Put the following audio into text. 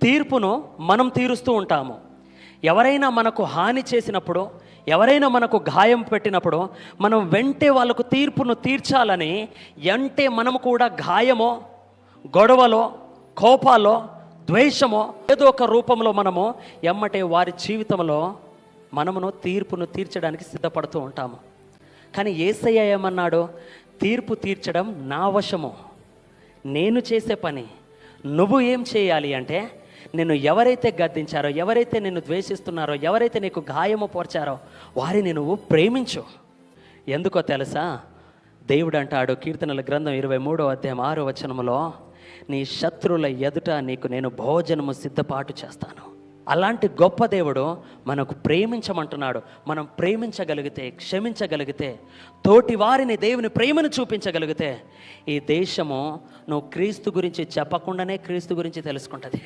తీర్పును మనం తీరుస్తూ ఉంటాము. ఎవరైనా మనకు హాని చేసినప్పుడు, ఎవరైనా మనకు గాయం పెట్టినప్పుడు మనం వెంటే వాళ్ళకు తీర్పును తీర్చాలని అంటే మనము కూడా గాయమో, గొడవలో, కోపాలో, ద్వేషమో ఏదో ఒక రూపంలో మనము ఎమ్మటే వారి జీవితంలో మనమును తీర్పును తీర్చడానికి సిద్ధపడుతూ ఉంటాము. కానీ యేసయ్య ఏమన్నాడు? తీర్పు తీర్చడం నా వశము, నేను చేసే పని. నువ్వు ఏం చేయాలి అంటే, నిన్ను ఎవరైతే గద్దించారో, ఎవరైతే నిన్ను ద్వేషిస్తున్నారో, ఎవరైతే నీకు గాయము పోర్చారో వారిని నువ్వు ప్రేమించు. ఎందుకో తెలుసా? దేవుడు అంటాడు కీర్తనల గ్రంథం 23వ అధ్యాయం 6వ వచనములో, నీ శత్రువుల ఎదుట నీకు నేను భోజనము సిద్ధపాటు చేస్తాను. అలాంటి గొప్ప దేవుడు మనకు ప్రేమించమంటున్నాడు. మనం ప్రేమించగలిగితే, క్షమించగలిగితే, తోటి వారిని దేవుని ప్రేమను చూపించగలిగితే ఈ దేశము నువ్వు క్రీస్తు గురించి చెప్పకుండానే క్రీస్తు గురించి తెలుసుకుంటుంది.